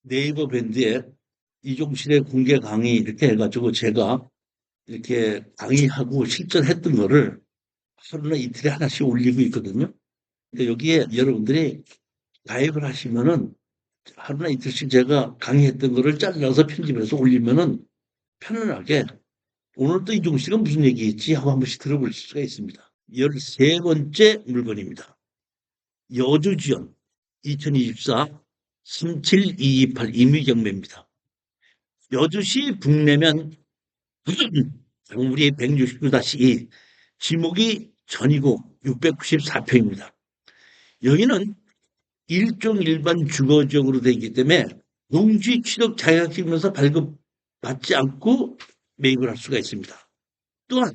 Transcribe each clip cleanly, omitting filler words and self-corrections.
네이버 밴드에 이종실의 공개 강의 이렇게 해가지고 제가 이렇게 강의하고 실전했던 거를 하루나 이틀에 하나씩 올리고 있거든요. 그러니까 여기에 여러분들이 가입을 하시면은 하루나 이틀씩 제가 강의했던 거를 잘라서 편집해서 올리면은 편안하게 오늘 또 이종실은 무슨 얘기했지 하고 한 번씩 들어볼 수가 있습니다. 13번째 물건입니다. 여주지연 2024 37228 임의경매입니다. 여주시 북내면 강물이 169-2, 지목이 전이고 694평입니다. 여기는 일종 일반 주거지역으로 되어 있기 때문에 농지 취득 자격증명서 발급받지 않고 매입을 할 수가 있습니다. 또한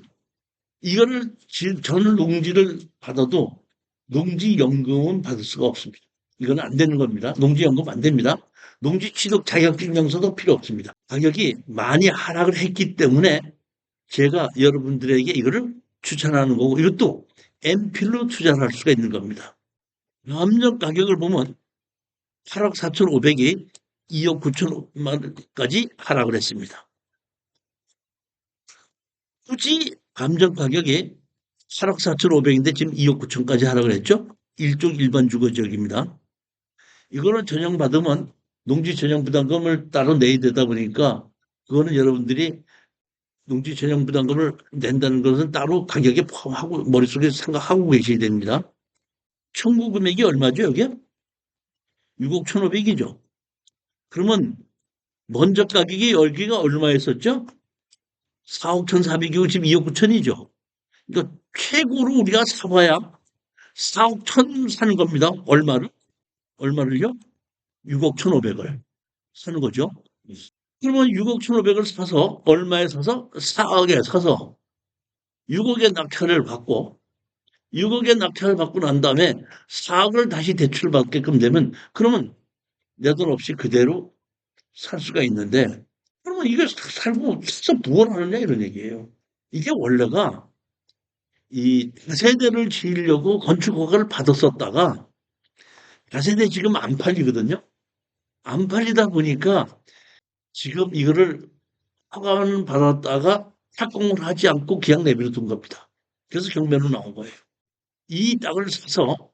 이거를 저는 농지를 받아도 농지연금은 받을 수가 없습니다. 이건 안 되는 겁니다. 농지연금 안 됩니다. 농지 취득 자격증명서도 필요 없습니다. 가격이 많이 하락을 했기 때문에 제가 여러분들에게 이거를 추천하는 거고 이것도 엠필로 투자를 할 수가 있는 겁니다. 감정 가격을 보면 8억 4,500이 2억 9천만 원까지 하락을 했습니다. 굳이 감정 가격이 8억 4,500인데 지금 2억 9천까지 하락을 했죠. 일종 일반 주거지역입니다. 이거는 전용받으면 농지 전용 부담금을 따로 내야 되다 보니까 그거는 여러분들이 농지 전용 부담금을 낸다는 것은 따로 가격에 포함하고 머릿속에 생각하고 계셔야 됩니다. 청구 금액이 얼마죠, 여기? 6억 1,500이죠. 그러면 먼저 가격이 여기가 얼마였었죠? 4억 1,400이고 지금 2억 9천이죠. 그러니까 최고로 우리가 사봐야 4억 1천 사는 겁니다. 얼마를? 얼마를요? 6억 1,500을 사는 거죠. 그러면 6억 1,500을 사서 얼마에 사서 4억에 사서 6억의 낙찰을 받고 6억의 낙찰을 받고 난 다음에 4억을 다시 대출을 받게끔 되면 그러면 내 돈 없이 그대로 살 수가 있는데 그러면 이걸 살고 진짜 뭘 하느냐 이런 얘기예요. 이게 원래가 이 다세대를 지으려고 건축 허가를 받았었다가 다세대 지금 안 팔리거든요. 안 팔리다 보니까 지금 이거를 허가는 받았다가 착공을 하지 않고 그냥 내버려 둔 겁니다. 그래서 경매로 나온 거예요. 이 땅을 사서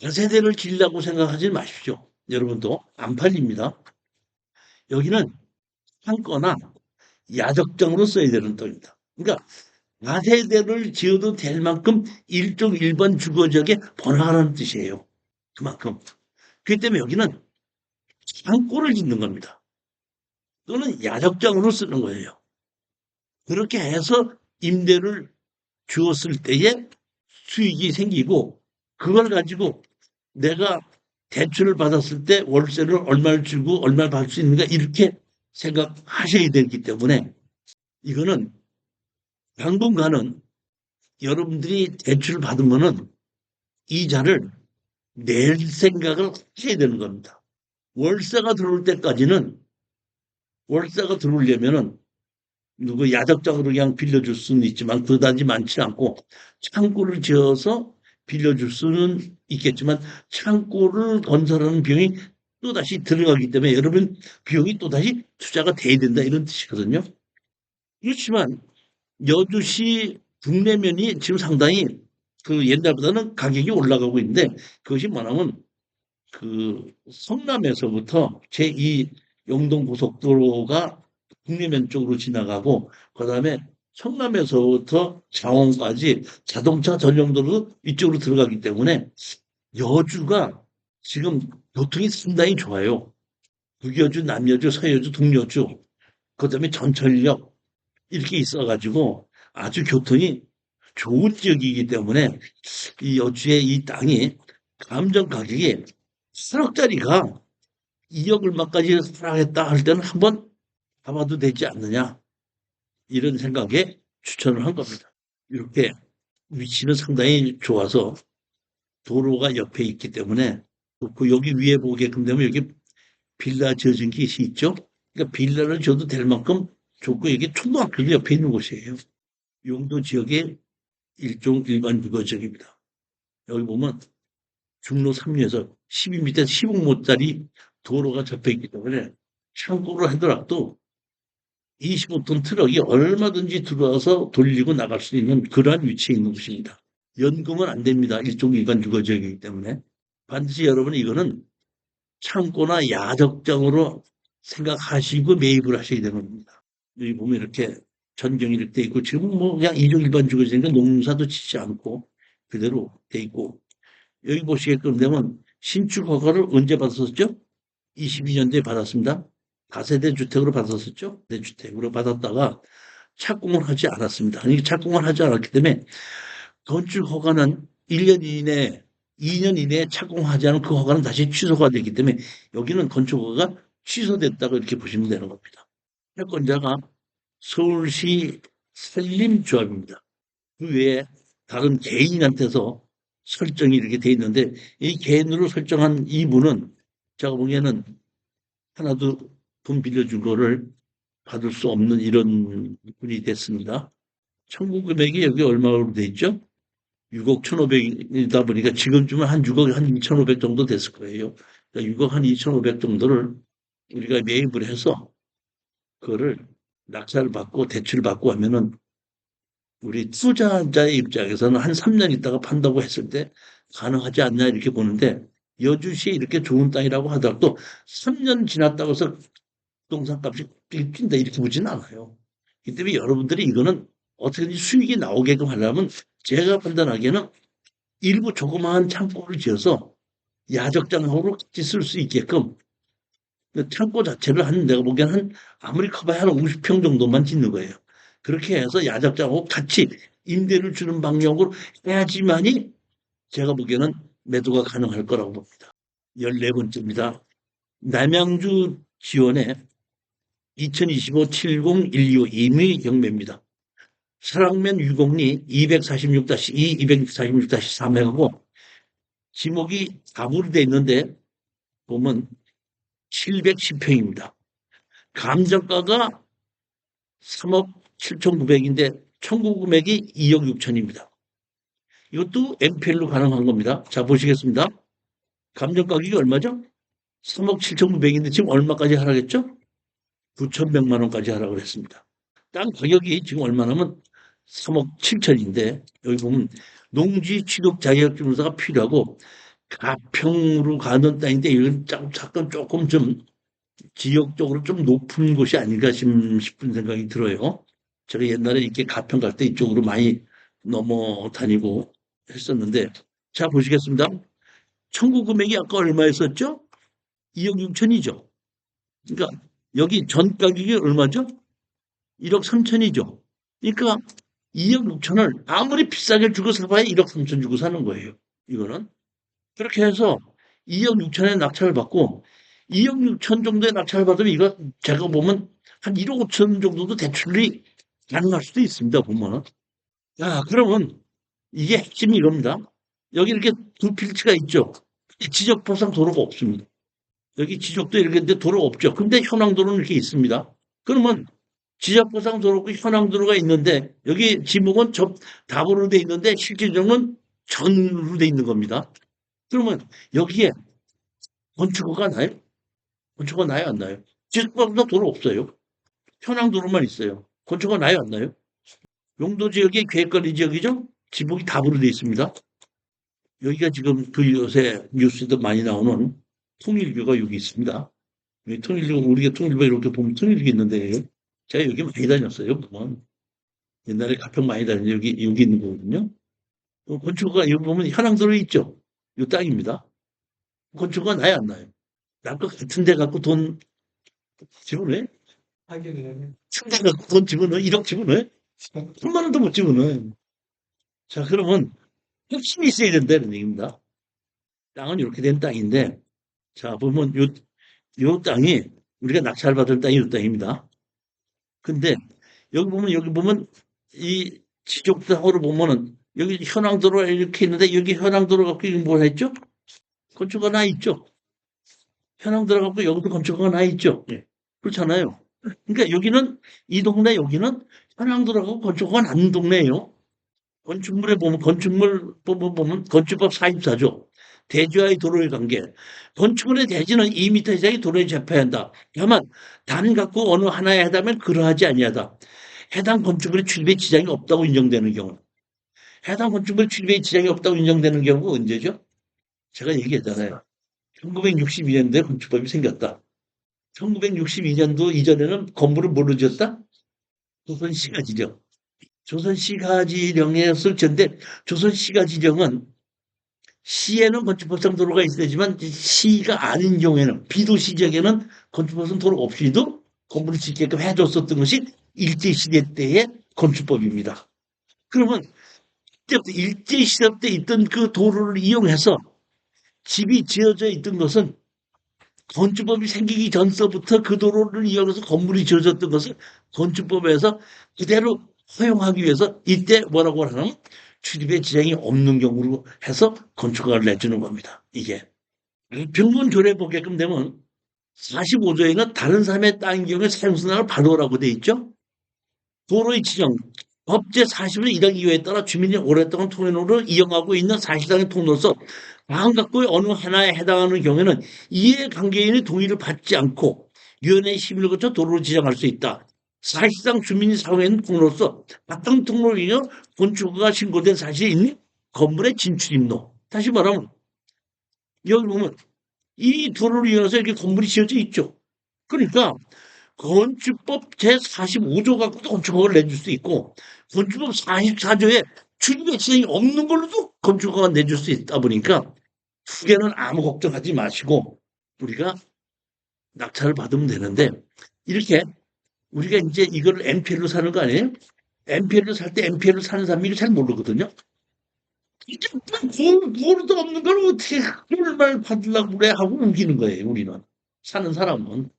다세대를 지으려고 생각하지 마십시오. 여러분도 안 팔립니다. 여기는 상거나 야적장으로 써야 되는 땅입니다. 그러니까 다세대를 지어도 될 만큼 일종 일반 주거지역에 번화하라는 뜻이에요. 그만큼. 그렇기 때문에 여기는 창고를 짓는 겁니다. 또는 야적장으로 쓰는 거예요. 그렇게 해서 임대를 주었을 때에 수익이 생기고 그걸 가지고 내가 대출을 받았을 때 월세를 얼마를 주고 얼마를 받을 수 있는가 이렇게 생각하셔야 되기 때문에 이거는 당분간은 여러분들이 대출을 받으면은 이자를 낼 생각을 하셔야 되는 겁니다. 월세가 들어올 때까지는 월세가 들어오려면은 누구 야적장으로 그냥 빌려줄 수는 있지만 그다지 많지 않고 창고를 지어서 빌려줄 수는 있겠지만 창고를 건설하는 비용이 또다시 들어가기 때문에 여러분 비용이 또다시 투자가 돼야 된다 이런 뜻이거든요. 그렇지만 여주시 북내면이 지금 상당히 그 옛날보다는 가격이 올라가고 있는데 그것이 뭐냐면 그 성남에서부터 제2 영동고속도로가 북내면 쪽으로 지나가고 그다음에 성남에서부터 장원까지 자동차 전용도로 이쪽으로 들어가기 때문에 여주가 지금 교통이 상당히 좋아요. 북여주, 남여주, 서여주, 동여주, 그다음에 전철역 이렇게 있어가지고 아주 교통이 좋은 지역이기 때문에 이 여주의 이 땅이 감정 가격이 3억짜리가 2억 얼마까지 하락했다 할 때는 한번 가봐도 되지 않느냐 이런 생각에 추천을 한 겁니다. 이렇게 위치는 상당히 좋아서 도로가 옆에 있기 때문에 그 여기 위에 보게끔 되면 여기 빌라 지어진 곳이 있죠. 그러니까 빌라를 줘도 될 만큼 좋고 이게 초등학교도 옆에 있는 곳이에요. 용도 지역의 일종 일반 주거 지역입니다. 여기 보면 중로 3리에서 12m에서 15모짜리 도로가 접해 있기 때문에 창고를 하더라도 25톤 트럭이 얼마든지 들어와서 돌리고 나갈 수 있는 그러한 위치에 있는 곳입니다. 연금은 안 됩니다. 일종 일반 주거지역이기 때문에. 반드시 여러분 이거는 창고나 야적장으로 생각하시고 매입을 하셔야 되는 겁니다. 여기 보면 이렇게 전경이 이렇게 돼 있고 지금은 뭐 그냥 일종 일반 주거지니까 농사도 짓지 않고 그대로 돼 있고 여기 보시게끔 되면 신축 허가를 언제 받았었죠? 22년도에 받았습니다. 다세대 주택으로 받았었죠. 네, 주택으로 받았다가 착공을 하지 않았습니다. 이게 착공을 하지 않았기 때문에 건축 허가는 1년 이내, 2년 이내에 착공하지 않은 그 허가는 다시 취소가 되기 때문에 여기는 건축 허가가 취소됐다고 이렇게 보시면 되는 겁니다. 채권자가 서울시 산림조합입니다. 그 외에 다른 개인한테서 설정이 이렇게 돼 있는데 이 개인으로 설정한 이분은 제가 보기에는 하나도 돈 빌려준 거를 받을 수 없는 이런 분이 됐습니다. 청구 금액이 여기 얼마로 돼 있죠? 6억 1,500이다 보니까 지금쯤은 한 6억 한 2,500 정도 됐을 거예요. 그러니까 6억 한 2,500 정도를 우리가 매입을 해서 그거를 낙찰을 받고 대출을 받고 하면은 우리 투자자의 입장에서는 한 3년 있다가 판다고 했을 때 가능하지 않냐 이렇게 보는데 여주시에 이렇게 좋은 땅이라고 하더라도 3년 지났다고 해서 부동산 값이 뛴다 이렇게 보지는 않아요. 이 때문에 여러분들이 이거는 어떻게든지 수익이 나오게끔 하려면 제가 판단하기에는 일부 조그마한 창고를 지어서 야적장으로 같이 쓸 수 있게끔 그 창고 자체를 한 내가 보기에는 한 아무리 커봐야 한 50평 정도만 짓는 거예요. 그렇게 해서 야적장하고 같이 임대를 주는 방향으로 해야지만이 제가 보기에는 매도가 가능할 거라고 봅니다. 14번째입니다. 남양주 지원에 2025-70-125 임의 경매입니다. 설악면 유곡리 246-2, 246-3하고 지목이 답으로 돼 있는데 보면 710평입니다. 감정가가 3억 7,900인데 청구 금액이 2억 6천입니다. 이것도 MPL로 가능한 겁니다. 자 보시겠습니다. 감정 가격이 얼마죠? 3억 7,900인데 지금 얼마까지 하라겠죠? 9,100만 원까지 하라고 했습니다. 땅 가격이 지금 얼마냐면 3억 7천인데 여기 보면 농지 취득 자격증서가 필요하고 가평으로 가는 땅인데 이건 잠깐 조금 좀 지역적으로 좀 높은 곳이 아닌가 싶은 생각이 들어요. 제가 옛날에 이렇게 가평 갈 때 이쪽으로 많이 넘어 다니고 했었는데 자 보시겠습니다. 청구 금액이 아까 얼마였었죠? 2억 6천이죠. 그러니까 여기 전 가격이 얼마죠? 1억 3천이죠. 그러니까 2억 6천을 아무리 비싸게 주고 사봐야 1억 3천 주고 사는 거예요. 이거는. 그렇게 해서 2억 6천에 낙찰을 받고 2억 6천 정도의 낙찰을 받으면 이거 제가 보면 한 1억 5천 정도도 대출이 가능할 수도 있습니다. 보면은. 야, 그러면 이게 핵심이 이겁니다. 여기 이렇게 두 필지가 있죠. 지적보상 도로가 없습니다. 여기 지적도 이렇게 있는데 도로가 없죠. 근데 현황도로는 이렇게 있습니다. 그러면 지적보상 도로고 현황도로가 있는데 여기 지목은 답으로 돼 있는데 실질적으로는 전으로 돼 있는 겁니다. 그러면 여기에 건축허가 나요? 건축허가 나요, 안 나요? 지적보상 도로 없어요. 현황도로만 있어요. 건축허가 나요, 안 나요? 용도지역이 계획관리 지역이죠? 지목이 답으로 돼 있습니다. 여기가 지금 그 요새 뉴스에도 많이 나오는 통일교가 여기 있습니다. 통일교, 우리가 통일교 이렇게 보면 통일교 있는데, 제가 여기 많이 다녔어요, 보면. 옛날에 가평 많이 다녔는데, 여기 있는 거거든요. 건축가, 여기 보면 현황도로 있죠? 이 땅입니다. 건축가 나요, 안 나요? 날 것 같은데 갖고 돈 집어넣어요? 상대 갖고 돈 집어넣어요? 1억 집어넣어요? 3만 원도 못 집어넣어요. 자, 그러면 핵심이 있어야 된다는 얘기입니다. 땅은 이렇게 된 땅인데, 자, 보면 요 땅이 우리가 낙찰 받을 땅이 요 땅입니다. 근데 여기 보면 이 지적도로 보면은 여기 현황도로가 이렇게 있는데 여기 현황도로 갖고 이거 뭘 했죠? 건축가 나 있죠? 현황도로 갖고 여기도 건축가 나 있죠? 예. 그렇잖아요. 그러니까 여기는 이 동네 여기는 현황도로 갖고 건축가 난 동네예요. 건축물에 보면 건축물 보면 건축법 44조 대지와의 도로의 관계. 건축물의 대지는 2m 이상의 도로에 접해야 한다. 다만 단 갖고 어느 하나에 해당하면 그러하지 아니하다. 해당 건축물의 출입에 지장이 없다고 인정되는 경우. 해당 건축물 출입에 지장이 없다고 인정되는 경우가 언제죠? 제가 얘기했잖아요. 1962년도에 건축법이 생겼다. 1962년도 이전에는 건물을 뭘로 지었다? 조선시가지령. 조선시가지령이었을 텐데 조선시가지령은 시에는 건축법상 도로가 있어야지만 시가 아닌 경우에는 비도시 지역에는 건축법상 도로 없이도 건물을 짓게끔 해줬었던 것이 일제시대 때의 건축법입니다. 그러면 그때부터 일제시대 때 있던 그 도로를 이용해서 집이 지어져 있던 것은 건축법이 생기기 전서부터 그 도로를 이용해서 건물이 지어졌던 것을 건축법에서 그대로 허용하기 위해서 이때 뭐라고 하냐면 출입에 지장이 없는 경우로 해서 건축허가를 내주는 겁니다. 이게 평균 조례 보게끔 되면 45조에는 다른 사람의 땅인 경우에 사용수당을 받아오라고 돼 있죠. 도로의 지정 법 제40조 1항 2호에 따라 주민이 오랫동안 통행로를 이용하고 있는 사실상의 통로로서 다음 각도의 어느 하나에 해당하는 경우에는 이해관계인의 동의를 받지 않고 위원회의 심의를 거쳐 도로를 지정할 수 있다. 사실상 주민이 사용하는 통로로서 바탕 통로로 인해 건축허가 신고된 사실이 있는 건물의 진출입로. 다시 말하면 여기 보면 이 도로를 이용해서 이렇게 건물이 지어져 있죠. 그러니까 건축법 제45조 갖고도 건축허가를 내줄 수 있고 건축법 44조에 출입의 지장이 없는 걸로도 건축허가 내줄 수 있다 보니까 두 개는 아무 걱정하지 마시고 우리가 낙찰을 받으면 되는데 이렇게 우리가 이제 이거를 NPL로 사는 거 아니에요? NPL로 살 때 NPL로 사는 사람이 이거 잘 모르거든요. 이게 뭐도 없는 걸 어떻게 그걸 받으려고 그래 하고 우기는 거예요. 우리는 사는 사람은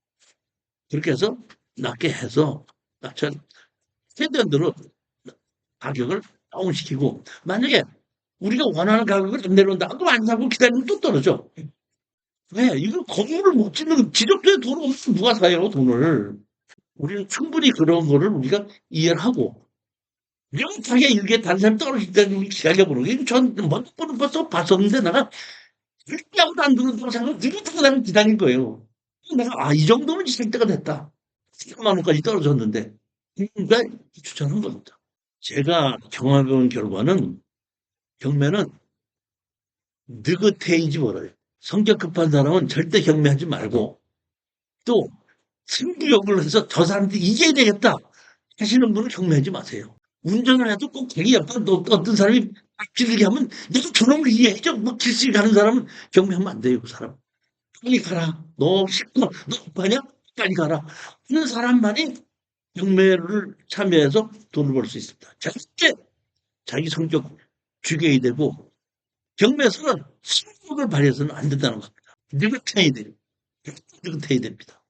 그렇게 해서 낮게 해서 낙찰 최대한 대로 가격을 다운시키고 만약에 우리가 원하는 가격을 안 내려온다. 그럼 안 사고 기다리면 또 떨어져. 왜? 이거 건물을 못 짓는 지적도에 돈 없으면 누가 사요 돈을. 우리는 충분히 그런 거를 우리가 이해를 하고 명확하게 이게 다른 사람이 떨어질 때는 우리 기다려보는 게 전 몇 번은 벌써 봤었는데 내가 절대 아무도 안 들어온다고 생각하고 느긋하게 나는 기다린 거예요. 내가 이 정도면 지칠 때가 됐다. 10만 원까지 떨어졌는데 그러니까 추천한 겁니다. 제가 경험해본 결과는 경매는 느긋해이지 말아요. 성격 급한 사람은 절대 경매하지 말고 또 승부욕을 해서 저 사람한테 이겨야 되겠다 하시는 분은 경매하지 마세요. 운전을 해도 꼭 자기 옆에 어떤 사람이 앞질르게 하면 내가 저놈을 이해해줘. 뭐 길씩 가는 사람은 경매하면 안 돼요. 그 사람. 빨리 가라. 너 시끄러. 너 급하냐? 빨리 가라. 하는 사람만이 경매를 참여해서 돈을 벌 수 있습니다. 절대 자기 성격 죽여야 되고 경매에서는 승부를 발휘해서는 안 된다는 겁니다. 느긋해야 돼요. 느긋해야 됩니다.